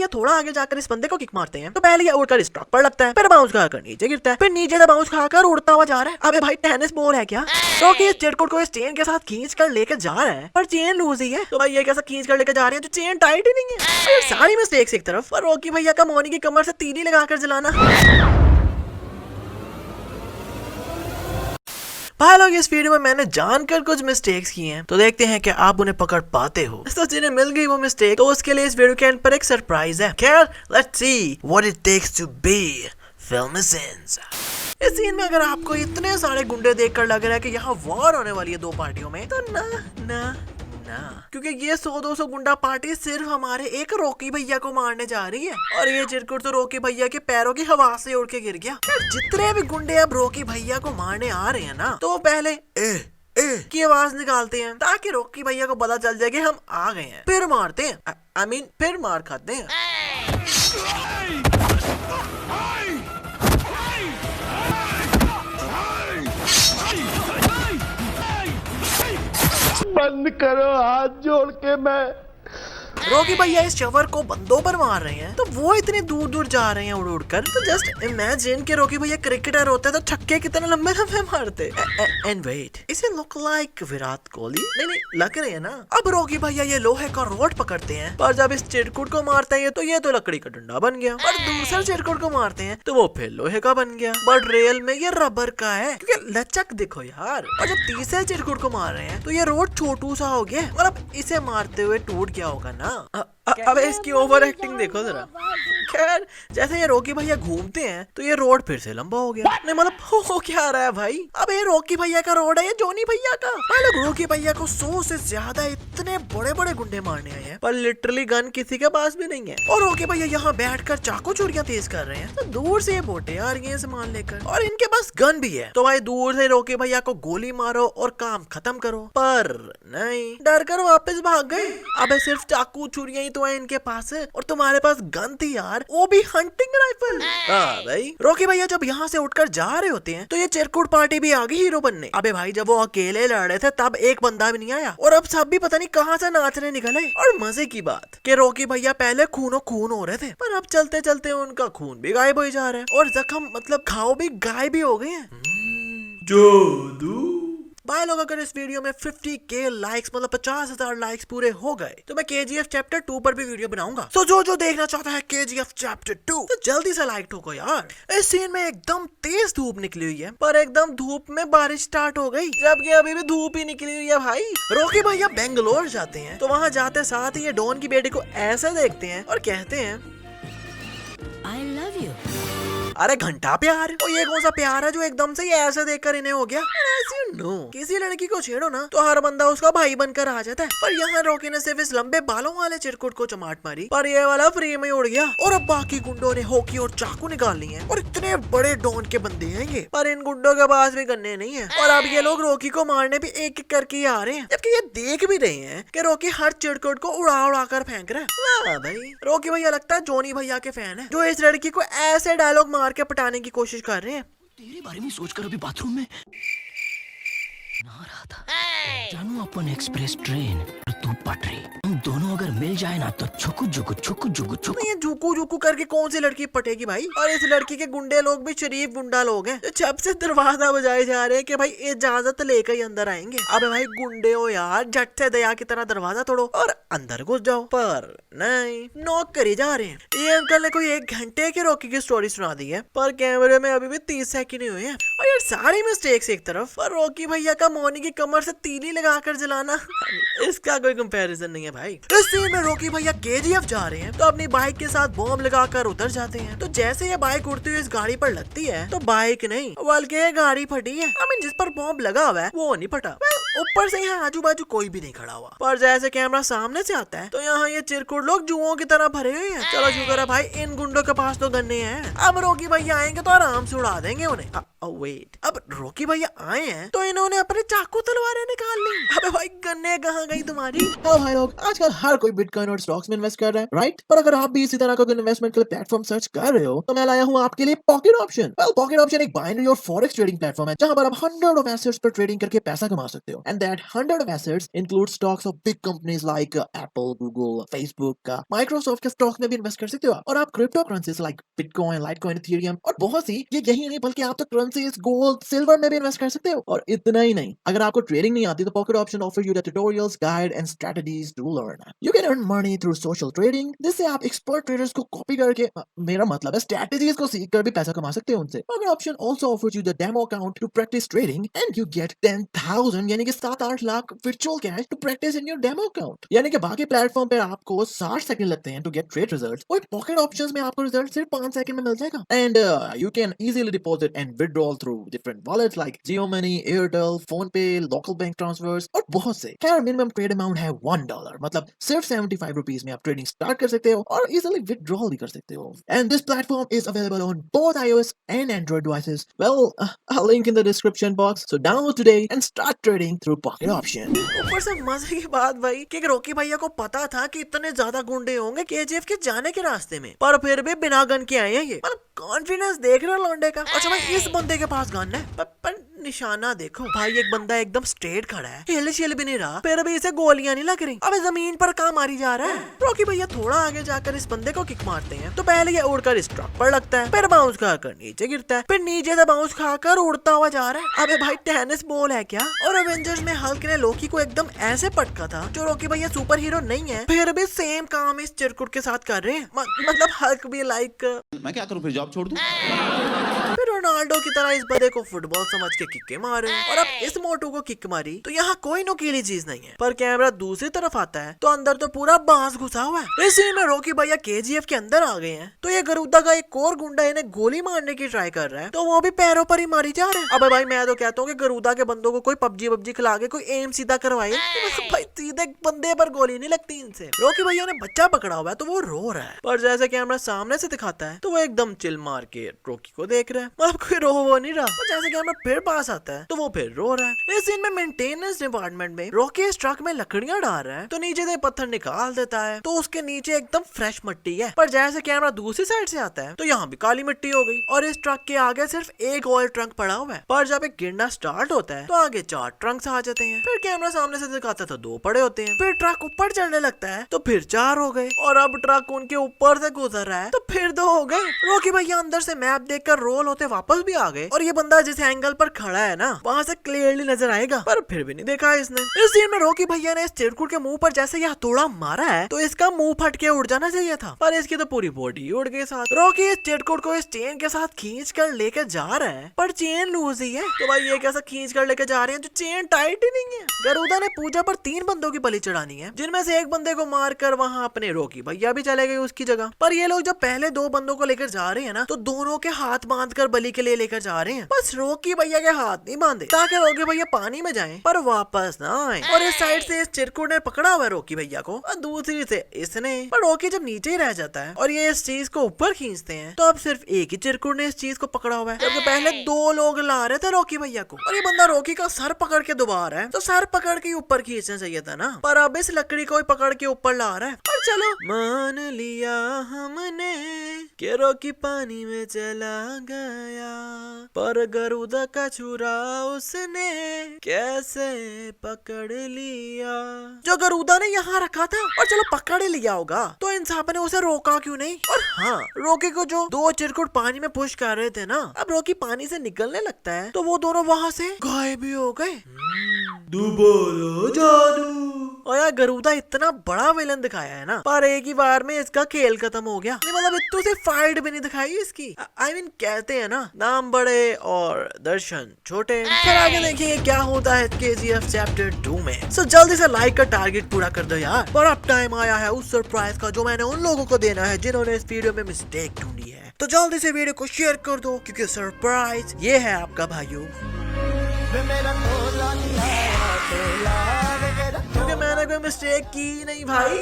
थोड़ा आगे जाकर इस बंदे को किक मारते हैं तो पहले ये उड़कर इस ट्रक पर लगता है, फिर बाउंस खाकर नीचे गिरता है, फिर नीचे से बाउंस खाकर उड़ता हुआ जा रहा है। अबे भाई टेनिस बॉल है क्या? रॉकी इस चिरकुट को इस चेन के साथ खींच कर लेकर जा रहा है पर चेन लूज ही है। तो भाई ये कैसा खींच कर लेकर जा रहे हैं जो चेन टाइट ही नहीं है। और सारी मिस्टेक्स एक तरफ और रॉकी भैया का मोनी की कमर से तीली लगाकर जलाना। भाई लोग इस वीडियो में मैंने जानकर कुछ मिस्टेक्स की हैं तो देखते हैं कि आप उन्हें पकड़ पाते हो। तो जिन्हें मिल गई वो मिस्टेक तो उसके लिए इस वीडियो के एंड पर एक सरप्राइज है। खैर let's see what it takes to be filmy scenes. इस सीन में अगर आपको इतने सारे गुंडे देखकर लग रहा है कि यहाँ वॉर होने वाली है दो पार्टियों में तो ना क्योंकि ये 100-200 गुंडा पार्टी सिर्फ हमारे एक रॉकी भैया को मारने जा रही है और ये चिरकुट तो रॉकी भैया के पैरों की हवा से उड़ के गिर गया। जितने भी गुंडे अब रॉकी भैया को मारने आ रहे हैं ना तो वो पहले की आवाज निकालते हैं ताकि रॉकी भैया को पता चल जाए कि हम आ गए हैं, फिर मारते हैं। आई मीन फिर मार खाते हैं। बंद करो हाथ जोड़ के। मैं रॉकी भैया इस शवर को बंदों पर मार रहे हैं तो वो इतने दूर दूर जा रहे हैं उड़ उड़ कर। तो जस्ट इमेजिन के रॉकी भैया क्रिकेटर होते तो छक्के कितने लंबे लंबे मारते। एंड वेट इसे लुक लाइक विराट कोहली नहीं लग रहे हैं ना। अब रॉकी भैया ये लोहे का रॉड पकड़ते हैं पर जब इस चिरकुट को मारते हैं तो ये तो लकड़ी का डंडा बन गया और दूसरा चिरकुट को मारते हैं तो वो फिर लोहे का बन गया बट रियल में ये रबर का है क्योंकि लचक देखो यार। और जब तीसरे चिरकुट को मार रहे हैं तो ये रोड छोटू सा हो गया और अब इसे मारते हुए टूट गया होगा ना। अब इसकी ओवर एक्टिंग देखो जरा। खैर जैसे ये रॉकी भैया घूमते हैं तो ये रोड फिर से लंबा हो गया। नहीं मतलब हो क्या रहा है भाई? अब ये रॉकी भैया का रोड है या जोनी भैया का? भाई लोग रॉकी भैया को 100 से ज्यादा इतने बड़े बड़े गुंडे मारने आए हैं पर लिटरली गन किसी के पास भी नहीं है और रॉकी भैया यहाँ बैठकर चाकू चूड़ियां तेज कर रहे हैं। तो दूर से ये बोटे आ रही है सामान लेकर और इनके पास गन भी है। तो भाई दूर से रॉकी भैया को गोली मारो और काम खत्म करो पर नहीं, डर कर वापस भाग गए। अब सिर्फ चाकू चूड़ियां ही तो है इनके पास और तुम्हारे पास गन थी यार, वो भी हंटिंग राइफल। भाई रॉकी भैया जब यहाँ से उठकर जा रहे होते हैं तो ये चिरकुट पार्टी भी आ गई हीरो बनने। अबे भाई जब वो अकेले लड़ रहे थे तब एक बंदा भी नहीं आया और अब सब भी पता नहीं कहाँ से नाचने निकले। और मजे की बात कि रॉकी भैया पहले खूनो खून हो रहे थे पर अब चलते चलते उनका खून भी गायब हो जा रहा है और जख्म मतलब घाव भी गायब भी हो गए हैं। जादू। भाई लोग अगर इस वीडियो में 50K लाइक्स मतलब 50,000 लाइक्स पूरे हो गए तो मैं KGF चैप्टर 2 पर भी वीडियो बनाऊंगा। तो जो देखना चाहता है KGF चैप्टर 2 तो जल्दी से लाइक ठोको यार। इस सीन में एकदम तेज धूप निकली हुई है पर एकदम धूप में बारिश स्टार्ट हो गई जबकि अभी भी धूप ही निकली हुई है। भाई रॉकी भैया बेंगलोर जाते हैं तो वहाँ जाते साथ ही ये डॉन की बेटी को ऐसे देखते हैं और कहते हैं I love you। अरे घंटा प्यार। तो ये कौन सा प्यार है जो एकदम से ऐसे देखकर इन्हें हो गया? किसी लड़की को छेड़ो ना तो हर बंदा उसका भाई बनकर आ जाता है पर यहाँ रॉकी ने सिर्फ इस लंबे बालों वाले चिरकुट को चमाट मारी पर ये वाला फ्री में उड़ गया और अब बाकी गुंडों ने हॉकी और चाकू निकाल लिए हैं और इतने बड़े डॉन के बंदे हैं ये पर इन गुंडों के पास भी गन्ने नहीं है और अब ये लोग रॉकी को मारने भी एक एक करके आ रहे हैं जबकि ये देख भी रहे हैं कि रॉकी हर चिरकुट को उड़ा उड़ा कर फेंक रहा है। वाह भाई रॉकी भैया लगता है जोनी भैया के फैन है जो इस लड़की को ऐसे डायलॉग मार के पटाने की कोशिश कर रहे हैं। तेरे बारे में सोचकर अभी बाथरूम में नहा रहा था। जानू अपन एक्सप्रेस ट्रेन और तू पटरी, हम दोनों अगर मिल जाए ना तो छुकु जुकु छुकु जुकु छुकु। ये झुकू झुकू करके कौन सी लड़की पटेगी भाई? और इस लड़की के गुंडे लोग भी शरीफ गुंडा लोग हैं। जब से दरवाजा बजाए जा रहे हैं कि भाई इजाजत लेकर ही अंदर आएंगे। अबे भाई गुंडे हो यार, झट से दया की तरह दरवाजा तोड़ो और अंदर घुस जाओ पर नहीं, नॉक करे जा रहे हैं। ये अंकल ने कोई 1 घंटे की रॉकी की स्टोरी सुना दी है पर कैमरे में अभी भी 30 सेकंड हुए हैं और ये सारी मिस्टेक्स एक तरफ पर रॉकी भैया का मोनी की कमर से तीली लगाकर जलाना इसका कोई कंपैरिजन नहीं है भाई। इस सीन में रॉकी भैया KGF जा रहे हैं तो अपनी बाइक के साथ बॉम्ब लगाकर उतर जाते हैं। तो जैसे ये बाइक उड़ती हुई इस गाड़ी पर लगती है तो बाइक नहीं बल्कि ये गाड़ी फटी है। I mean, जिस पर बॉम्ब लगा हुआ है वो नहीं फटा। ऊपर से यहाँ आजू बाजू कोई भी नहीं खड़ा हुआ पर जैसे कैमरा सामने से आता है तो यहाँ ये चिरकुट लोग जुओं की तरह भरे हुए हैं। चलो शुक्र है भाई इन गुंडों के पास तो गन्ने हैं। अब रॉकी भैया आएंगे तो आराम से उड़ा देंगे उन्हें। वेट अब रॉकी भैया आए हैं तो इन्होंने अपने चाकू तलवारें निकाल ली। अबे भाई गन्ने कहाँ गई तुम्हारी? हेलो भाई लोग, आजकल हर कोई बिटकॉइन और स्टॉक्स में इन्वेस्ट कर रहा है, राइट? पर अगर आप भी इसी तरह का कोई इन्वेस्टमेंट के लिए प्लेटफॉर्म सर्च कर रहे हो तो मैं लाया हूँ आपके लिए pocket option. Well, pocket option एक बाइनरी और फॉरेक्स ट्रेडिंग प्लेटफॉर्म है जहां पर आप 100 ऑफ एसेट्स पर ट्रेडिंग करके पैसा कमा सकते हो। And that 100 of assets include stocks of big companies like Apple, Google, Facebook का, माइक्रोसॉफ्ट के स्टॉक्स में भी इन्वेस्ट कर सकते हो। और आप crypto currencies like bitcoin, Litecoin, Ethereum और बहुत सी, ये यही नहीं बल्कि आप तो करेंसीज, गोल्ड, सिल्वर में भी इन्वेस्ट कर सकते हो। और इतना ही नहीं, अगर आपको ट्रेडिंग नहीं आती तो Pocket Option offer you the tutorials, guide and strategies to learn. You can earn money through social trading, जिससे आप एक्सपर्ट ट्रेडर्स को कॉपी करके, मेरा मतलब है स्ट्रेटजीज को सीख कर भी पैसा कमा सकते हो उनसे। Pocket Option also offers you the demo account to practise trading and you get 10,000 यानी कि 7-8 lakh virtual cash to practise in your demo account. यानी कि बाकी प्लेटफॉर्म पे आपको 60 सेकंड लगते हैं टू गेट ट्रेड रिजल्ट्स, वही पॉकेट ऑप्शंस में आपको रिजल्ट सिर्फ 5 सेकंड में मिल जाएगा। And you can easily deposit and withdraw through different wallets like Jio money, Airtel, phone पे, लोकल बैंक ट्रांसफर्स और बहुत से। खैर, मिनिमम ट्रेड अमाउंट है $1, मतलब सिर्फ 75 रुपीज में आप ट्रेडिंग स्टार्ट कर सकते हो और इजीली विथड्रॉ भी कर सकते हो। And this platform is available on both iOS and Android devices. Well, I'll link in the description box. So download today and start trading through Pocket Option. ऊपर से मजे की बात भाई कि रॉकी भैया को पता था कि इतने ज्यादा गुंडे होंगे केजीएफ के जाने के रास्ते में, पर फिर भी बिना गन के आए हैं ये। मतलब कॉन्फिडेंस देख रहे हो लौंडे का। अच्छा भाई, इस बंदे के पास गन है पर निशाना देखो भाई, एक बंदा एकदम स्ट्रेट खड़ा है, हिल शिल भी नहीं रहा, फिर भी इसे गोलियां नहीं लग रही। अबे जमीन पर कहाँ मारी जा रहा है? रॉकी भैया थोड़ा आगे जाकर इस बंदे को किक मारते हैं तो पहले ये उड़कर इस ट्रक पर लगता है, फिर बाउंस खाकर नीचे गिरता है, फिर नीचे से बाउंस खाकर उड़ता हुआ जा रहा है। अबे भाई टेनिस बॉल है क्या? और एवेंजर्स में हल्क ने लोकी को एकदम ऐसे पटका था जो रॉकी भैया सुपर हीरो नहीं है, फिर भी सेम काम इस चिरकुट के साथ कर रहे हैं। मतलब हल्क भी लाइक, मैं क्या करूं, फिर जॉब छोड़ दूं? फिर रोनाल्डो की तरह इस बंदे को फुटबॉल समझ के किक्के मारे और अब इस मोटू को किक मारी तो यहाँ कोई नुकीली चीज नहीं है। पर कैमरा दूसरी तरफ आता है तो अंदर तो पूरा बांस घुसा हुआ है। इस सीन में रॉकी भैया केजीएफ के अंदर आ गए हैं तो ये गरुदा का एक और गुंडा इन्हें गोली मारने की ट्राई कर रहा है तो वो भी पैरों पर ही मारी जा रहे हैं। अब भाई मैं तो कहता हूँ कि गरुदा के बंदों को कोई पबजी खिला के कोई एम सीधा करवाए। भाई सीधे बंदे पर गोली नहीं लगती इनसे। रॉकी भैया ने बच्चा पकड़ा हुआ है तो वो रो रहा है, पर जैसे कैमरा सामने से दिखाता है तो वो एकदम चिल मार के रॉकी को देख रहा है। मतलब कोई रो वो नहीं रहा। और जैसे कैमरा फिर पास आता है तो वो फिर रो रहा है। इस सीन में मेंटेनेंस डिपार्टमेंट में रॉकी इस ट्रक में लकड़ियां डाल रहा है तो नीचे से पत्थर निकाल देता है तो उसके नीचे एकदम फ्रेश मिट्टी है। पर जैसे कैमरा दूसरी साइड से आता है तो यहाँ भी काली मिट्टी हो गई और इस ट्रक के आगे सिर्फ एक ऑयल ट्रंक पड़ा हुआ है। पर जब एक गिरना स्टार्ट होता है तो आगे 4 ट्रंक्स आ जाते हैं। फिर कैमरा सामने से दिखाता है तो 2 पड़े होते हैं। फिर ट्रक ऊपर चढ़ने लगता है तो फिर 4 हो गए और अब ट्रक उनके ऊपर से गुजर रहा है तो फिर 2 हो गए। रॉकी भैया अंदर से मैप देखकर रोल होते वापस भी आ गए और ये बंदा जिस एंगल पर खड़ा है ना वहाँ से क्लियरली नजर आएगा, पर फिर भी नहीं देखा इसने। इस सीन में रॉकी भैया ने इस चिरकुट के मुंह पर जैसे यह हथौड़ा मारा है तो इसका मुंह फट के उड़ जाना चाहिए था, पर इसकी तो पूरी बॉडी उड़ गई साथ। रॉकी इस चिरकुट को इस चेन के साथ खींच कर लेकर जा रहा है पर चेन लूज ही है। तो भाई ये कैसा खींच कर लेकर जा रहे हैं जो चेन टाइट ही नहीं है। गरुदा ने पूजा पर 3 बंदों की बलि चढ़ानी है जिनमें से एक बंदे को मार कर वहाँ अपने रॉकी भैया भी चले गए उसकी जगह। पर ये लोग जब पहले 2 बंदों को लेकर जा रहे हैं ना तो दोनों के हाथ बांध कर बलि के लिए लेकर जा रहे हैं, बस रॉकी भैया के हाथ नहीं बांधे ताकि रॉकी भैया पानी में जाएं पर वापस ना आए। और इस साइड से इस चिरकुट ने पकड़ा हुआ है रॉकी भैया को और दूसरी से इसने। पर रॉकी जब नीचे ही रह जाता है और ये इस चीज को ऊपर खींचते हैं तो अब सिर्फ एक ही चिरकुट ने इस चीज को पकड़ा हुआ है, जबकि पहले 2 लोग ला रहे थे रॉकी भैया को। और ये बंदा रॉकी का सर पकड़ के दुबा रहा है तो सर पकड़ के ऊपर खींचना चाहिए था ना, पर अब इस लकड़ी को पकड़ के ऊपर ला रहा है। पर चलो मान लिया हमने कि रॉकी पानी में चला गया, पर गरुदा का छुरा उसने कैसे पकड़ लिया। जो गरुदा ने यहाँ रखा था और चलो पकड़ ही लिया होगा तो इंसान ने उसे रोका क्यों नहीं। और हाँ, रॉकी को जो 2 चिरकुट पानी में पुश कर रहे थे ना, अब रॉकी पानी से निकलने लगता है तो वो दोनों वहाँ से गायब भी हो गए। दोबारा जादू। और यार गरुदा इतना बड़ा विलन दिखाया है ना, पर एक ही बार में इसका खेल खत्म हो गया। नहीं मतलब इतनी से फाइट भी नहीं दिखाई इसकी। I mean कहते हैं ना, नाम बड़े और दर्शन छोटे। फिर आगे देखिए क्या होता है KGF चैप्टर 2 में। सो जल्दी से लाइक का टारगेट पूरा कर दो यार। और अब टाइम आया है उस सरप्राइज का जो मैंने उन लोगों को देना है जिन्होंने इस वीडियो में मिस्टेक ढूंढी है। तो जल्दी से वीडियो को शेयर कर दो क्योंकि सरप्राइज ये है आपका भाइयों। क्योंकि मैंने कोई मिस्टेक की नहीं भाई।